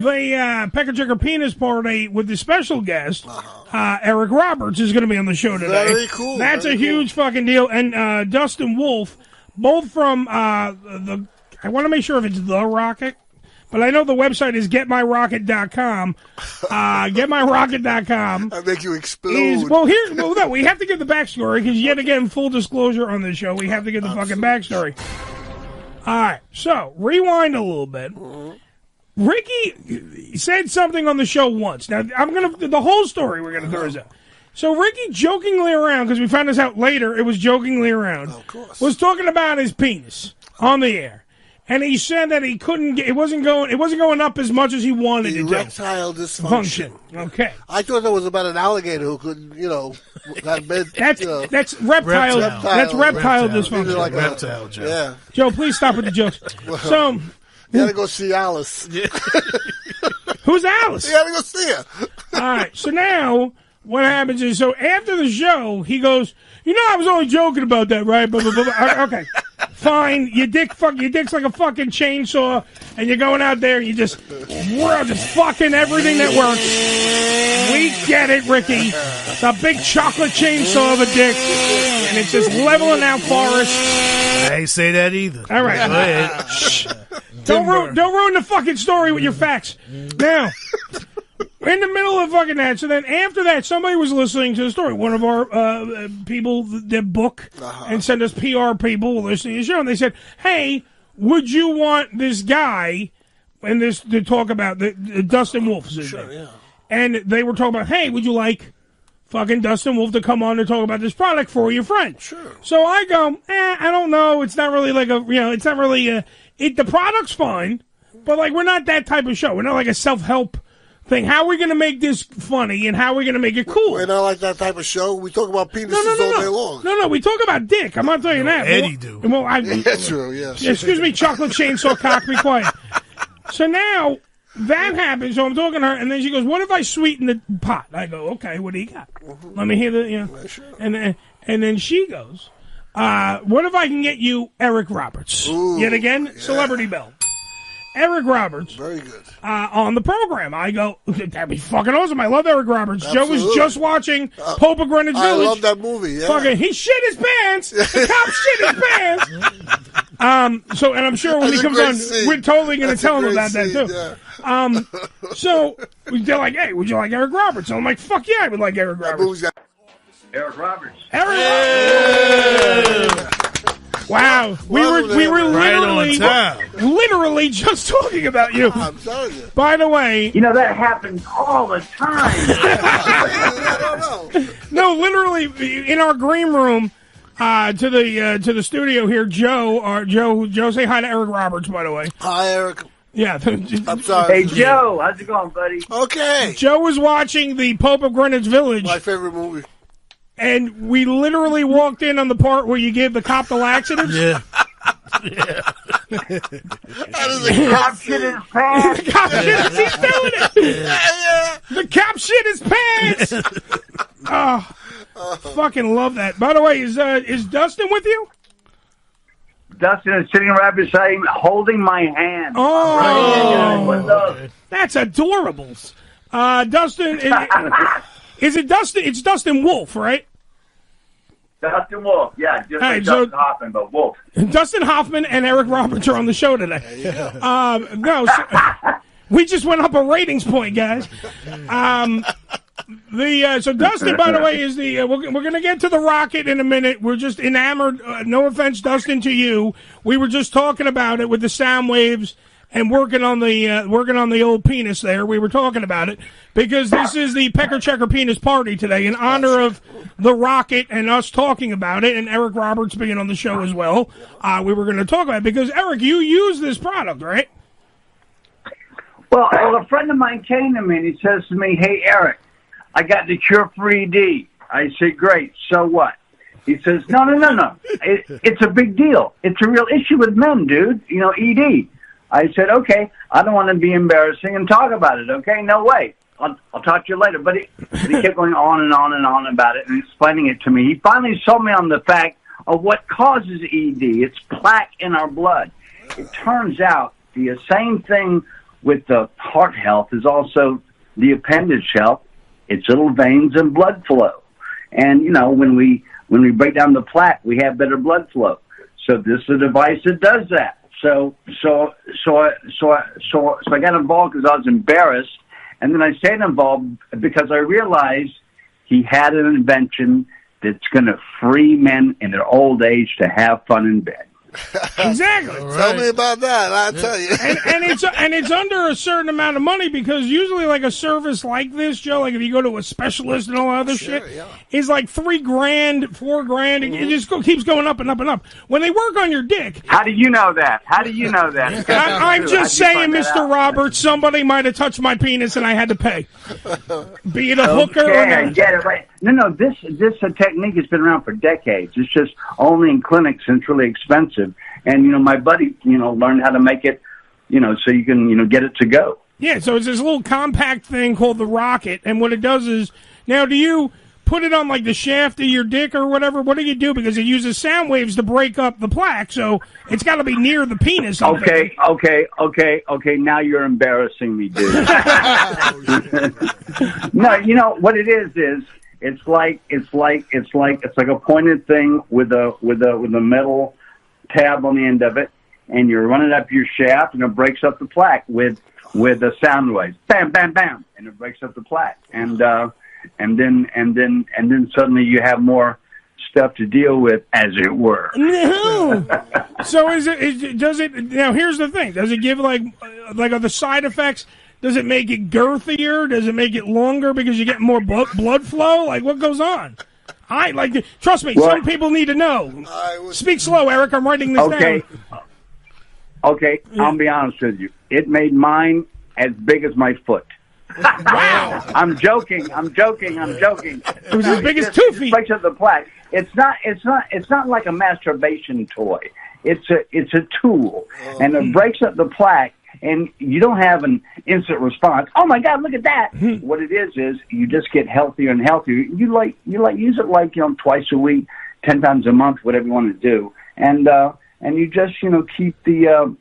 The Pecker Checker Penis Party with the special guest, Eric Roberts, is going to be on the show today. Very cool. That's a huge fucking deal. And Dustin Wolf, both from the... I want to make sure if it's The Rocket, but I know the website is getmyrocket.com. Getmyrocket.com. I make you explode. No, we have to give the backstory, because yet again, full disclosure on this show, we have to give the fucking backstory. All right, so rewind a little bit. Ricky said something on the show once. Now, the whole story we're going to throw out. So Ricky jokingly around, because we found this out later, it was jokingly around, was talking about his penis on the air. And he said that he couldn't get, it wasn't going up as much as he wanted it to. Erectile dysfunction. Okay. I thought that was about an alligator who couldn't, that's reptile. That's reptile dysfunction. Like reptile, Joe. Yeah. Joe, please stop with the jokes. So you gotta go see Alice. Who's Alice? You gotta go see her. All right. So now what happens is, so after the show, he goes, I was only joking about that, right? Blah, blah, blah, blah. Okay. Fine, your dick's like a fucking chainsaw, and you're going out there and you just fucking everything that works. We get it, Ricky. It's a big chocolate chainsaw of a dick, and it's just leveling out forests. I ain't say that either. All right. Go ahead. Shh. Don't ruin the fucking story with your facts. Now, in the middle of fucking that, so then after that, somebody was listening to the story. One of our people that book and send us PR people listening to the show, and they said, "Hey, would you want this guy and this to talk about Dustin Wolf?" Sure, yeah. And they were talking about, "Hey, would you like fucking Dustin Wolf to come on and talk about this product for your friend?" Sure. So I go, I don't know. It's not really like it's not really the product's fine, but like we're not that type of show. We're not like a self-help thing. How are we going to make this funny, and how are we going to make it cool? We're not like that type of show. We talk about penises all day long. No, we talk about dick. I'm not telling you that. Eddie do. Well, that's true, yes. Excuse me, chocolate chainsaw cock, be quiet. So now, that happens, so I'm talking to her, and then she goes, what if I sweeten the pot? I go, okay, what do you got? Let me hear the, Sure. And then she goes, what if I can get you Eric Roberts? Ooh, Yet again, yeah. Celebrity Bell. Eric Roberts. Very good. On the program. I go, that'd be fucking awesome. I love Eric Roberts. Absolutely. Joe was just watching Pope of Greenwich Village. I love that movie, yeah. Fucking, he shit his pants. The cop shit his pants. And I'm sure when That's he comes on, scene. we're totally going to That's tell him a about great that, scene, too. So they're like, hey, would you like Eric Roberts? And I'm like, fuck yeah, I would like Eric Roberts. Eric Roberts. Wow, we were literally just talking about you. I'm telling you. By the way, that happens all the time. No, literally in our green room to the studio here, Joe, say hi to Eric Roberts. By the way, hi Eric. Yeah, I'm sorry. Hey Joe, how's it going, buddy? Okay. Joe was watching the Pope of Greenwich Village. My favorite movie. And we literally walked in on the part where you gave the cop the laxatives. Yeah. Cop shit his pants. The cop shit, he's doing it. Yeah. The cop shit his pants. Fucking love that. By the way, is Dustin with you? Dustin is sitting right beside him, holding my hand. Oh, right. That's adorable. Dustin, is it Dustin? It's Dustin Wolf, right? Dustin Wolf, yeah, just like Dustin Hoffman, but Wolf. Dustin Hoffman and Eric Roberts are on the show today. Yeah. We just went up a ratings point, guys. So Dustin, by the way, is we're going to get to the Rocket in a minute. We're just enamored. No offense, Dustin, to you. We were just talking about it with the sound waves and working on the old penis there. We were talking about it because this is the Pecker Checker Penis Party today in honor of the Rocket and us talking about it and Eric Roberts being on the show as well. We were going to talk about it because, Eric, you use this product, right? Well, a friend of mine came to me and he says to me, hey, Eric, I got the cure for ED. I said, great, so what? He says, no. It's a big deal. It's a real issue with men, dude, ED. I said, okay, I don't want to be embarrassing and talk about it, okay? No way. I'll talk to you later. But he kept going on and on and on about it and explaining it to me. He finally sold me on the fact of what causes ED. It's plaque in our blood. It turns out the same thing with the heart health is also the appendage health. It's little veins and blood flow. And, when we break down the plaque, we have better blood flow. So this is a device that does that. So I got involved because I was embarrassed. And then I stayed involved because I realized he had an invention that's going to free men in their old age to have fun in bed. Exactly. Right. Tell me about that. I'll tell you. And it's under a certain amount of money, because usually like a service like this, Joe, like if you go to a specialist and all that other shit, is like $3,000, $4,000. It just keeps going up and up and up. When they work on your dick. How do you know that? I'm just saying, Mr. Roberts, somebody might have touched my penis and I had to pay. Be it a hooker or I get it, right. No, this technique has been around for decades. It's just only in clinics and it's really expensive. And, my buddy, learned how to make it, so you can, get it to go. Yeah, so it's this little compact thing called the rocket. And what it does is, now do you put it on like the shaft of your dick or whatever? What do you do? Because it uses sound waves to break up the plaque. So it's got to be near the penis. Okay. Now you're embarrassing me, dude. No, what it is it's like a pointed thing with a metal tab on the end of it, and you're running up your shaft, and it breaks up the plaque with the sound waves. Bam, bam, bam, and it breaks up the plaque, and then suddenly you have more stuff to deal with, as it were. No. So does it? Now here's the thing: does it give like are the side effects? Does it make it girthier? Does it make it longer because you get more blood flow? Like what goes on? Trust me, some people need to know. Speak slow, Eric. I'm writing this down. Okay, I'll be honest with you. It made mine as big as my foot. Wow. I'm joking. It was as big as 2 feet. Breaks up the plaque. It's not like a masturbation toy. It's a tool, and it breaks up the plaque. And you don't have an instant response. Oh my God, look at that! What it is you just get healthier and healthier. You use it like twice a week, 10 times a month, whatever you want to do, and you just keep the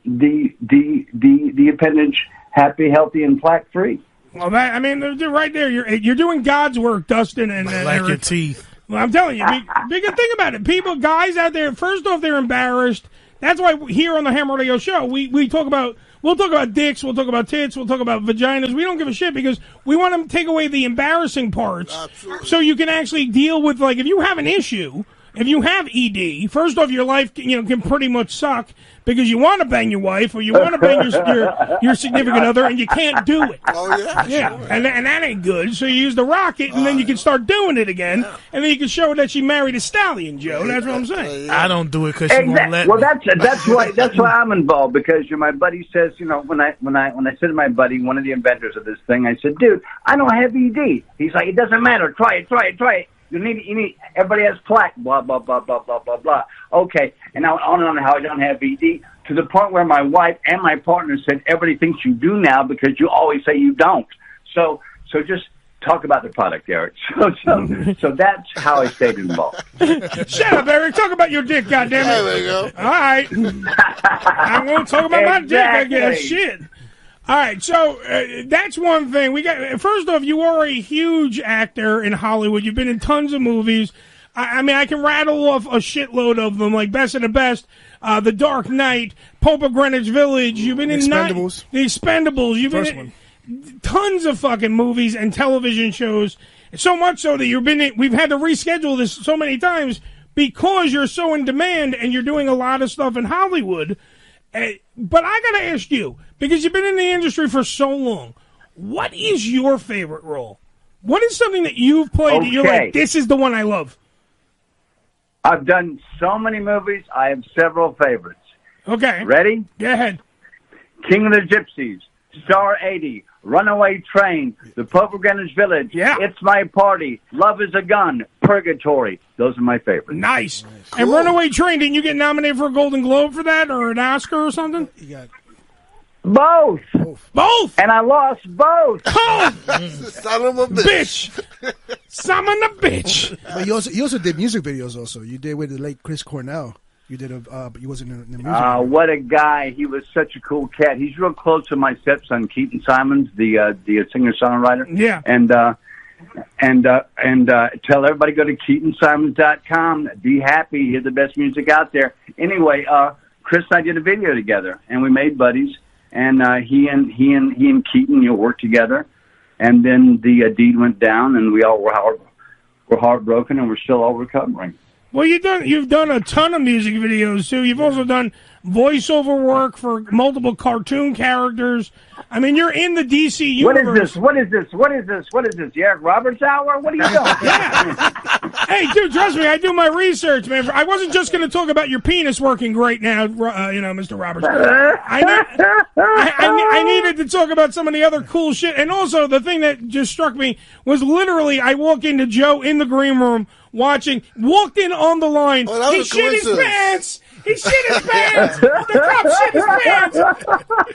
appendage happy, healthy, and plaque free. Well, they're right there. You're doing God's work, Dustin, and like your teeth. Well, I'm telling you, big thing about it. Guys out there, first off, they're embarrassed. That's why here on the Ham Radio Show, we'll talk about dicks, we'll talk about tits, we'll talk about vaginas. We don't give a shit because we want to take away the embarrassing parts. Absolutely. So you can actually deal with, like, if you have an issue, if you have ED, first off, your life can pretty much suck because you want to bang your wife or you want to bang your significant other and you can't do it. Oh, yeah. Yeah, sure. And that ain't good. So you use the rocket and then you can start doing it again and then you can show her that she married a stallion, Joe. That's what I'm saying. I don't do it because she won't let me. Well, that's why I'm involved, because my buddy says, when I said to my buddy, one of the inventors of this thing, I said, dude, I don't have ED. He's like, it doesn't matter. Try it. You need, everybody has plaque, blah, blah, blah, blah, blah, blah, blah. Okay. And now on and on how I don't have ED, to the point where my wife and my partner said, everybody thinks you do now because you always say you don't. So just talk about the product, Eric. So that's how I stayed involved. Shut up, Eric. Talk about your dick, goddammit. There we go. All right. I'm going to talk about my dick, I guess. Shit. All right, so that's one thing. First off, you are a huge actor in Hollywood. You've been in tons of movies. I can rattle off a shitload of them, like Best of the Best, The Dark Knight, Pope of Greenwich Village. You've been in The Expendables. You've been in tons of fucking movies and television shows. So much so that we've had to reschedule this so many times because you're so in demand and you're doing a lot of stuff in Hollywood. But I got to ask you, because you've been in the industry for so long, what is your favorite role? What is something that you've played that you're like, this is the one I love? I've done so many movies. I have several favorites. Okay. Ready? Go ahead. King of the Gypsies, Star 80, Runaway Train, The Pope of Greenwich Village, It's My Party, Love is a Gun, Purgatory. Those are my favorites. Nice. Cool. And Runaway Train, didn't you get nominated for a Golden Globe for that or an Oscar or something? You got both. And I lost both. Oh! Son of a bitch. Son of a bitch. But you also did music videos also. You did with the late Chris Cornell. You did but you wasn't in the music video. What a guy! He was such a cool cat. He's real close to my stepson, Keaton Simons, the singer-songwriter. Yeah. And tell everybody go to KeatonSimons.com. Be happy. Hear the best music out there. Anyway, Chris and I did a video together, and we made buddies. And he and Keaton, worked together. And then the deed went down, and we all were heartbroken, and we're still all recovering. Well, you've done a ton of music videos too. You've also done voiceover work for multiple cartoon characters. I mean, you're in the DC universe. What is this? The Eric Roberts Hour? What are you doing? Yeah. Hey, dude, trust me, I do my research, man. I wasn't just going to talk about your penis working great now, Mr. Roberts. I needed to talk about some of the other cool shit. And also, the thing that just struck me was literally I walked into Joe in the green room walked in on the line. Oh, he shit his pants. He shit his pants. The cop shit his pants.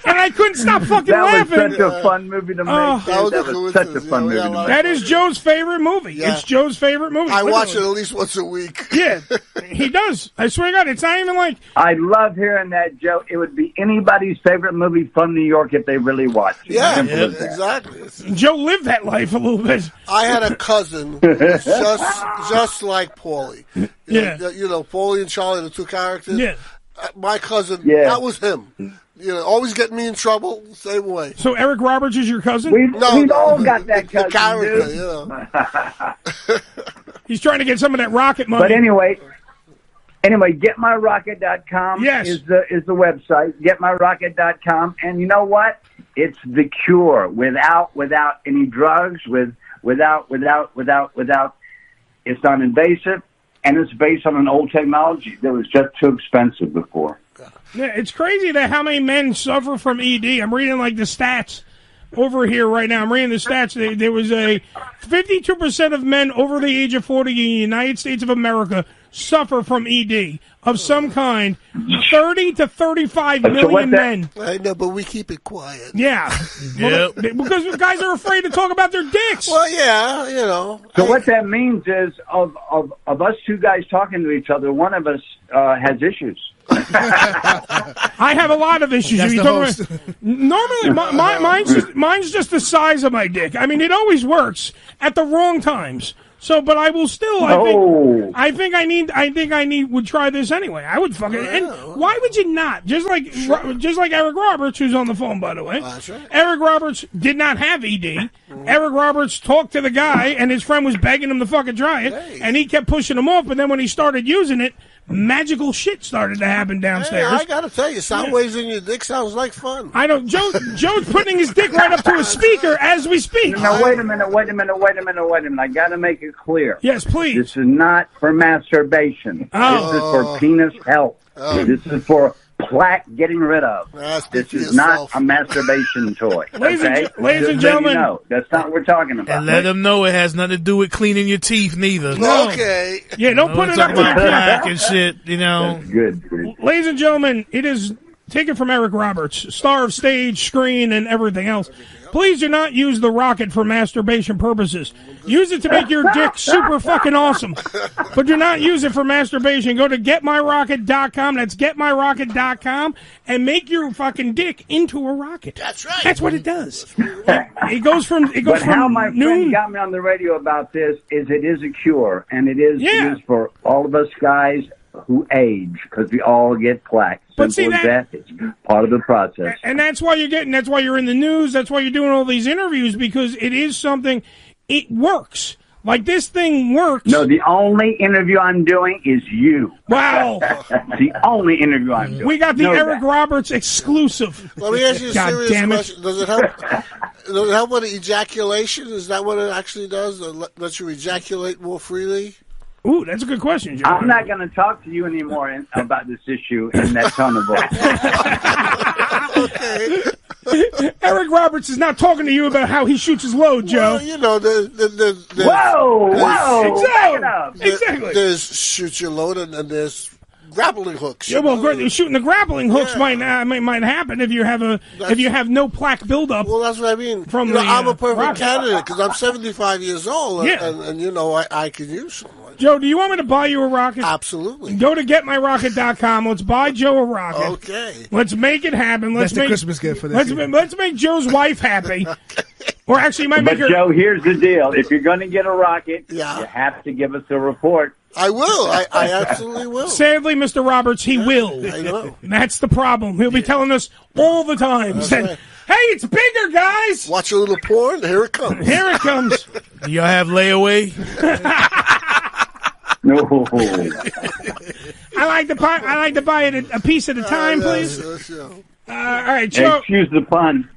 And I couldn't stop fucking laughing. That was such a fun movie to make. That was such a fun movie to make. That is Joe's favorite movie. Yeah. It's Joe's favorite movie. I watch it at least once a week. Yeah, he does. I swear to God, it's not even like... I love hearing that, Joe. It would be anybody's favorite movie from New York if they really watched it. Yeah, exactly. Joe lived that life a little bit. I had a cousin who was just like Paulie. Paulie and Charlie, the two characters. Yeah. My cousin, that was him. Always getting me in trouble, same way. So Eric Roberts is your cousin? We've all got that cousin, the character, He's trying to get some of that rocket money. But anyway, getmyrocket.com is the website. Getmyrocket.com, and you know what? It's the cure without any drugs, without. It's non-invasive, and it's based on an old technology that was just too expensive before. Yeah, it's crazy that how many men suffer from ED. I'm reading the stats over here right now. I'm reading the stats. There was a 52% of men over the age of 40 in the United States of America suffer from ED of some kind. 30 to 35 million men. I know, but we keep it quiet. Yeah. Because guys are afraid to talk about their dicks. Well, yeah, So what that means is of us two guys talking to each other, one of us has issues. I have a lot of issues. Normally, mine's just the size of my dick. I mean, it always works at the wrong times. So, but I will still. I think I would try this anyway. I would fucking. And why would you not? Just like Eric Roberts, who's on the phone, by the way. That's right. Eric Roberts did not have ED. Eric Roberts talked to the guy, and his friend was begging him to fucking try it, and he kept pushing him off. But then when he started using it, magical shit started to happen downstairs. Hey, I gotta tell you, sound waves in your dick sounds like fun. I know. Joe's putting his dick right up to his speaker as we speak. Now wait a minute. I gotta make it clear. Yes, please. This is not for masturbation. This is for penis health. This is for plaque getting rid of. This is not a masturbation toy. Ladies and gentlemen, that's not what we're talking about. And let them know it has nothing to do with cleaning your teeth, neither. No. Okay. Yeah, don't put it up on plaque and shit. That's good. Ladies and gentlemen, it is taken from Eric Roberts, star of stage, screen, and everything else. Please do not use the rocket for masturbation purposes. Use it to make your dick super fucking awesome. But do not use it for masturbation. Go to getmyrocket.com. That's getmyrocket.com. And make your fucking dick into a rocket. That's right. That's what it does. It goes from how my noon. friend got me on the radio about this is it is a cure. And it is for all of us guys who age, because we all get plaque. Simple as that. It's part of the process. And that's why you're in the news. That's why you're doing all these interviews, because it is something, it works. Like, this thing works. No, the only interview I'm doing is you. Wow. The only interview I'm doing. We got the Eric Roberts exclusive. Let me ask you a serious question. Does it help with ejaculation? Is that what it actually does? It lets you ejaculate more freely? Ooh, that's a good question, Joe. I'm not going to talk to you anymore about this issue in that tone of voice. Okay. Eric Roberts is not talking to you about how he shoots his load, Joe. Well, whoa! Exactly. There's shoot your load, and there's grappling hooks. Yeah, well, shooting the grappling hooks might happen if you have no plaque buildup. Well, that's what I mean. I'm a perfect candidate because I'm 75 years old, and I can use some. Joe, do you want me to buy you a rocket? Absolutely. Go to getmyrocket.com. Let's buy Joe a rocket. Okay. Let's make it happen. That's the Christmas gift for this. Let's make Joe's wife happy. Or actually, you might make her. Joe, here's the deal: if you're going to get a rocket, you have to give us a report. I will. I absolutely will. Sadly, Mr. Roberts, he will. I know. That's the problem. He'll be telling us all the time. Saying, hey, it's bigger, guys. Watch a little porn. Here it comes. Here it comes. Do y'all have layaway? No. I like to buy it a piece at a time, please. All right, Joe. Excuse the pun.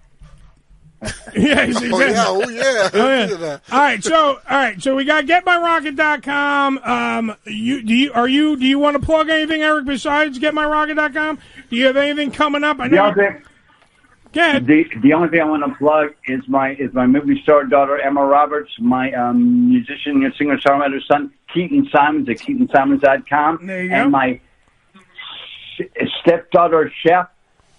Yes, exactly. Oh yeah. All right, so we got getmyrocket.com. Do you want to plug anything, Eric, besides getmyrocket.com? Do you have anything coming up? I know. Go ahead. The only thing I want to plug is my movie star daughter Emma Roberts, my musician and singer songwriter son Keaton Simons at KeatonSimons.com, and my stepdaughter chef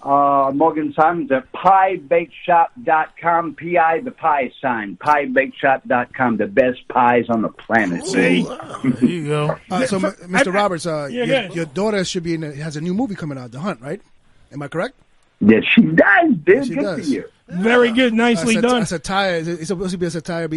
Morgan Simons at piebakeshop.com. P-I, the pie sign, piebakeshop.com. The best pies on the planet. See? There you go. So, Mr. Roberts, your daughter has a new movie coming out, The Hunt, right? Am I correct? Yes, she does, dude. Yes, she Good does. for you. Very good, nicely done. A satire. It's supposed to be a satire.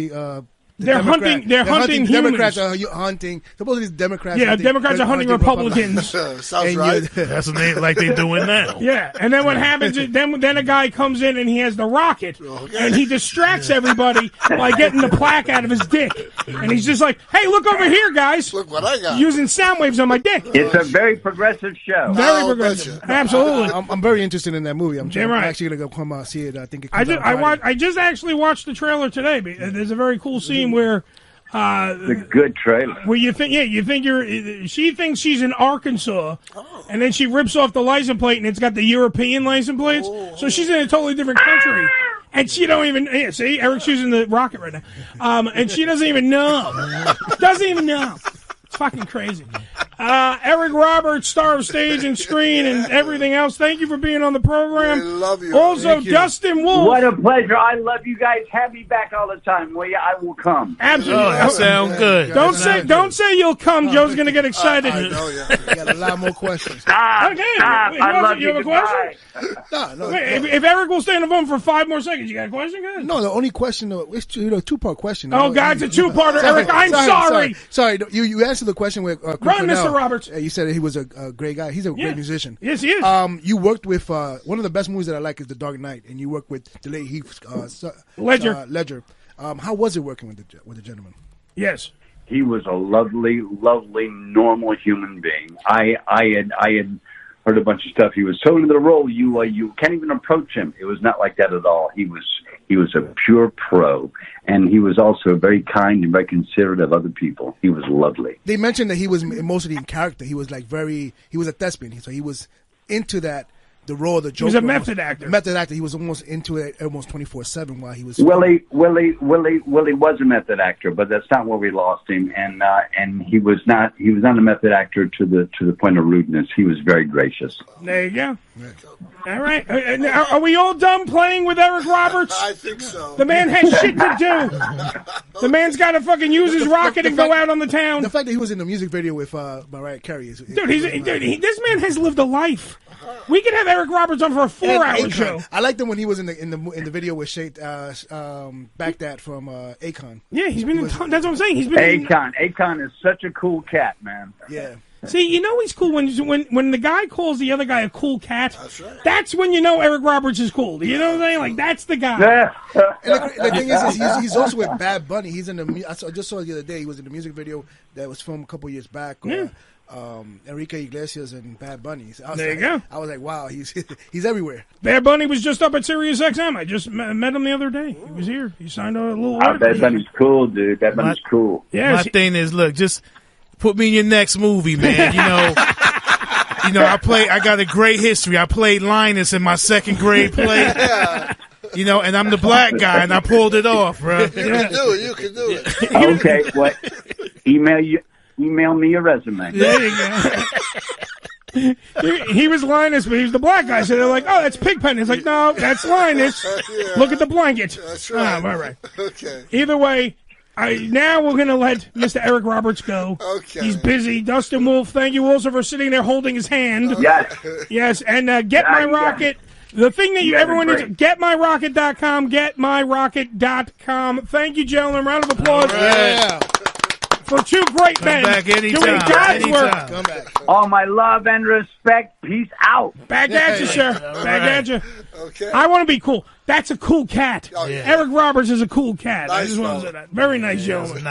They're hunting humans. Democrats are hunting. Supposedly, Democrats. Yeah, Democrats are hunting Republicans. Sounds right. That's what they like they're doing now. Yeah, and then what happens is then a guy comes in and he has the rocket, and he distracts everybody by getting the plaque out of his dick, and he's just like, "Hey, look over here, guys! Look what I got! Using sound waves on my dick." It's a very progressive show. Very progressive. Absolutely. I'm very interested in that movie. I'm right. actually gonna go come see it. I think it comes out Friday. I just actually watched the trailer today. There's a very cool scene where. The good trailer. Well, she thinks she's in Arkansas, and then she rips off the license plate, and it's got the European license plates. So she's in a totally different country, and she don't even. See, Eric's using the rocket right now, and she doesn't even know. Doesn't even know. It's fucking crazy. Eric Roberts, star of stage and screen and everything else. Thank you for being on the program. I love you. Also, Dustin Wolf. What a pleasure. I love you guys. Have me back all the time. Will you? I will come. Absolutely. Oh, that sounds good. Don't say you'll come. Joe's going to get excited. I know, yeah. You got a lot more questions. Stop. Okay. I love you. You have a question? No. Wait, if Eric will stay on the phone for 5 more seconds, you got a question? Go ahead. No, the only question, it's two-part question. Oh, God, it's a two-parter. Eric, I'm sorry. Sorry, you answered the question with Run, Mr. Roberts. You said he was a great guy. He's a great musician. Yes, he is. You worked with one of the best movies that I like is The Dark Knight, and you worked with the late Heath Ledger. How was it working with the gentleman? Yes. He was a lovely, lovely, normal human being. I had heard a bunch of stuff. He was so into the role, you can't even approach him. It was not like that at all. He was a pure pro, and he was also very kind and very considerate of other people. He was lovely. They mentioned that he was mostly in character. He was he was a thespian, so he was into the role of the Joker. He was a method actor. He was almost into it almost 24/7 while he was. Willie was a method actor, but that's not where we lost him. And he was not a method actor to the point of rudeness. He was very gracious. There you go. All right. Are we all done playing with Eric Roberts? I think so. The man has shit to do. The man's got to fucking use his rocket and go out on the town. The fact that he was in the music video with Mariah Carey is. This man has lived a life. We could have Eric Roberts on for a 4-hour show. I liked him when he was in the video with Baghdad from Akon. Yeah, that's what I'm saying. He's been Akon is such a cool cat, man. Yeah. See, you know he's cool when the guy calls the other guy a cool cat. That's right. That's when you know Eric Roberts is cool. You know what I'm saying? Like that's the guy. And the thing is he's also with Bad Bunny. He's in I just saw the other day. He was in the music video that was filmed a couple years back. Yeah. Enrique Iglesias and Bad Bunny. There you go. I was like, wow, he's everywhere. Bad Bunny was just up at Sirius XM. I just met him the other day. He was here. He signed a little. Bad Bunny's cool, dude. Bad Bunny's cool. Yeah. My thing is, look, just put me in your next movie, man. I got a great history. I played Linus in my second grade play. And I'm the black guy, and I pulled it off, bro. You can do it. Okay, what? Email me your resume. There you go. he was Linus, but he was the black guy. So they're like, oh, that's Pigpen. It's like, no, that's Linus. Look at the blanket. That's right. All right. Okay. Either way, now we're going to let Mr. Eric Roberts go. Okay. He's busy. Dustin Wolf, thank you also for sitting there holding his hand. Yes. Yes, and Get My Rocket. The thing that everyone needs, getmyrocket.com, getmyrocket.com. Thank you, gentlemen. Round of applause. Yeah. For two great men back anytime. doing God's work. Come back. All my love and respect. Peace out. Back at you, sir. Back at you. Okay. I want to be cool. That's a cool cat. Oh, yeah. Eric Roberts is a cool cat. I Nice just want to say that. Very nice gentleman.